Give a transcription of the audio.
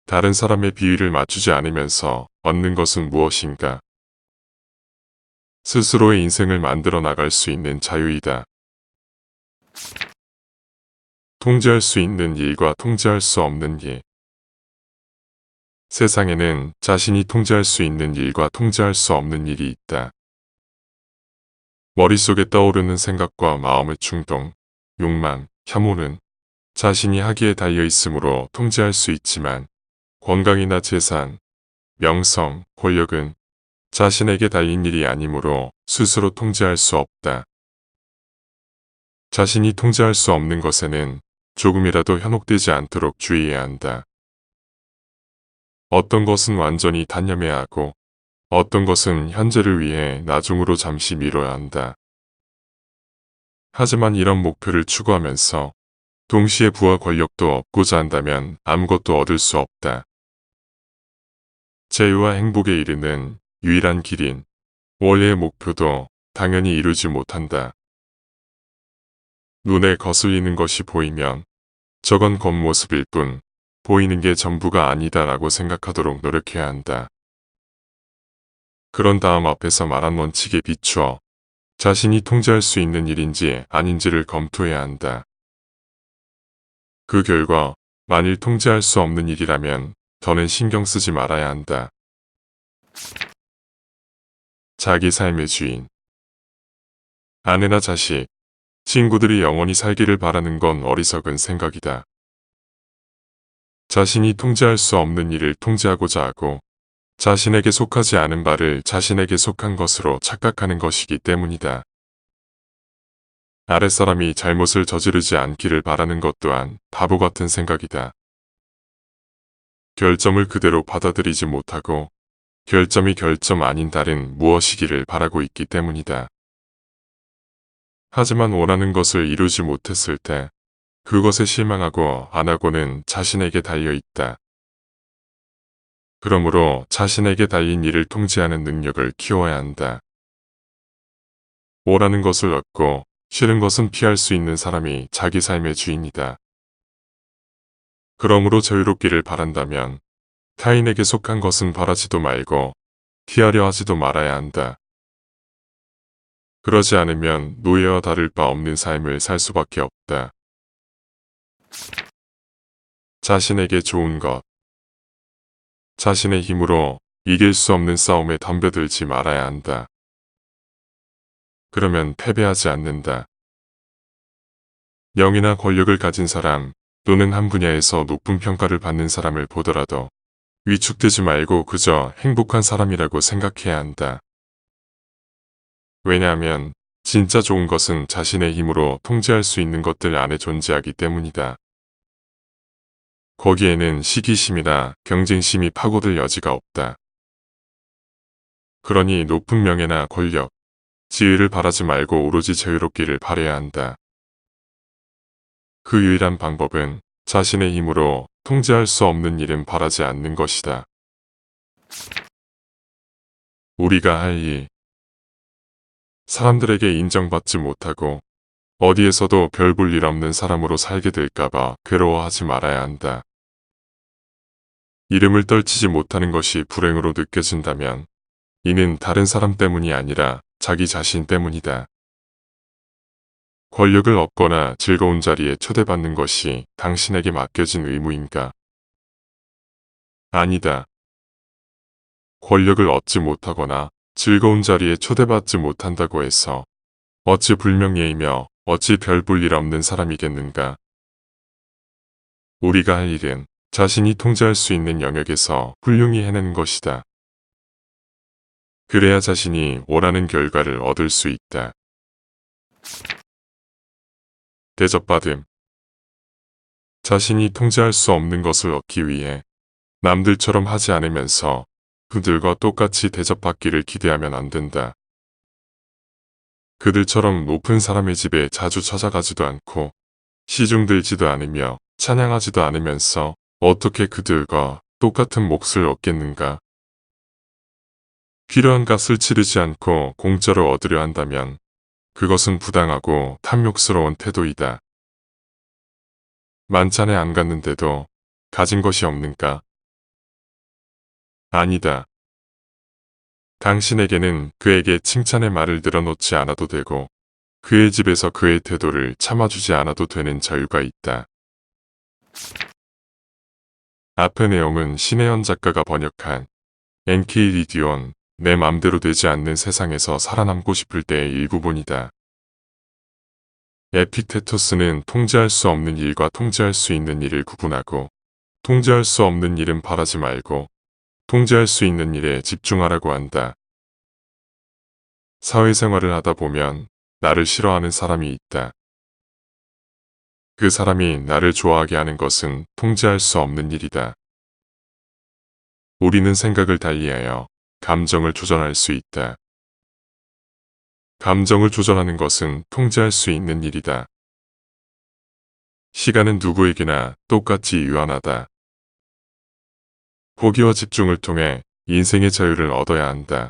다른 사람의 비위를 맞추지 않으면서 얻는 것은 무엇인가? 스스로의 인생을 만들어 나갈 수 있는 자유이다. 통제할 수 있는 일과 통제할 수 없는 일. 세상에는 자신이 통제할 수 있는 일과 통제할 수 없는 일이 있다. 머릿속에 떠오르는 생각과 마음의 충동, 욕망, 혐오는 자신이 하기에 달려 있으므로 통제할 수 있지만 건강이나 재산, 명성, 권력은 자신에게 달린 일이 아니므로 스스로 통제할 수 없다. 자신이 통제할 수 없는 것에는 조금이라도 현혹되지 않도록 주의해야 한다. 어떤 것은 완전히 단념해야 하고 어떤 것은 현재를 위해 나중으로 잠시 미뤄야 한다. 하지만 이런 목표를 추구하면서 동시에 부와 권력도 얻고자 한다면 아무것도 얻을 수 없다. 자유와 행복에 이르는 유일한 길인 원래의 목표도 당연히 이루지 못한다. 눈에 거슬리는 것이 보이면 저건 겉모습일 뿐 보이는 게 전부가 아니다라고 생각하도록 노력해야 한다. 그런 다음 앞에서 말한 원칙에 비추어 자신이 통제할 수 있는 일인지 아닌지를 검토해야 한다. 그 결과 만일 통제할 수 없는 일이라면 더는 신경 쓰지 말아야 한다. 자기 삶의 주인. 아내나 자식, 친구들이 영원히 살기를 바라는 건 어리석은 생각이다. 자신이 통제할 수 없는 일을 통제하고자 하고 자신에게 속하지 않은 바를 자신에게 속한 것으로 착각하는 것이기 때문이다. 아랫사람이 잘못을 저지르지 않기를 바라는 것 또한 바보 같은 생각이다. 결점을 그대로 받아들이지 못하고 결점이 결점 아닌 다른 무엇이기를 바라고 있기 때문이다. 하지만 원하는 것을 이루지 못했을 때 그것에 실망하고 안 하고는 자신에게 달려 있다. 그러므로 자신에게 달린 일을 통제하는 능력을 키워야 한다. 원하는 것을 얻고 싫은 것은 피할 수 있는 사람이 자기 삶의 주인이다. 그러므로 자유롭기를 바란다면 타인에게 속한 것은 바라지도 말고 피하려 하지도 말아야 한다. 그러지 않으면 노예와 다를 바 없는 삶을 살 수밖에 없다. 자신에게 좋은 것. 자신의 힘으로 이길 수 없는 싸움에 덤벼들지 말아야 한다. 그러면 패배하지 않는다. 명예나 권력을 가진 사람 또는 한 분야에서 높은 평가를 받는 사람을 보더라도 위축되지 말고 그저 행복한 사람이라고 생각해야 한다. 왜냐하면 진짜 좋은 것은 자신의 힘으로 통제할 수 있는 것들 안에 존재하기 때문이다. 거기에는 시기심이나 경쟁심이 파고들 여지가 없다. 그러니 높은 명예나 권력, 지위를 바라지 말고 오로지 자유롭기를 바라야 한다. 그 유일한 방법은 자신의 힘으로 통제할 수 없는 일은 바라지 않는 것이다. 우리가 할 일. 사람들에게 인정받지 못하고 어디에서도 별 볼 일 없는 사람으로 살게 될까봐 괴로워하지 말아야 한다. 이름을 떨치지 못하는 것이 불행으로 느껴진다면 이는 다른 사람 때문이 아니라 자기 자신 때문이다. 권력을 얻거나 즐거운 자리에 초대받는 것이 당신에게 맡겨진 의무인가? 아니다. 권력을 얻지 못하거나 즐거운 자리에 초대받지 못한다고 해서 어찌 불명예이며 어찌 별 볼 일 없는 사람이겠는가? 우리가 할 일은 자신이 통제할 수 있는 영역에서 훌륭히 해내는 것이다. 그래야 자신이 원하는 결과를 얻을 수 있다. 대접받음. 자신이 통제할 수 없는 것을 얻기 위해 남들처럼 하지 않으면서 그들과 똑같이 대접받기를 기대하면 안 된다. 그들처럼 높은 사람의 집에 자주 찾아가지도 않고 시중 들지도 않으며 찬양하지도 않으면서 어떻게 그들과 똑같은 몫을 얻겠는가? 필요한 값을 치르지 않고 공짜로 얻으려 한다면 그것은 부당하고 탐욕스러운 태도이다. 만찬에 안 갔는데도 가진 것이 없는가? 아니다. 당신에게는 그에게 칭찬의 말을 늘어놓지 않아도 되고 그의 집에서 그의 태도를 참아주지 않아도 되는 자유가 있다. 앞의 내용은 신혜연 작가가 번역한 NK 리디온 내 맘대로 되지 않는 세상에서 살아남고 싶을 때의 일부분이다. 에픽테토스는 통제할 수 없는 일과 통제할 수 있는 일을 구분하고 통제할 수 없는 일은 바라지 말고 통제할 수 있는 일에 집중하라고 한다. 사회생활을 하다 보면 나를 싫어하는 사람이 있다. 그 사람이 나를 좋아하게 하는 것은 통제할 수 없는 일이다. 우리는 생각을 달리하여 감정을 조절할 수 있다. 감정을 조절하는 것은 통제할 수 있는 일이다. 시간은 누구에게나 똑같이 유한하다. 포기와 집중을 통해 인생의 자유를 얻어야 한다.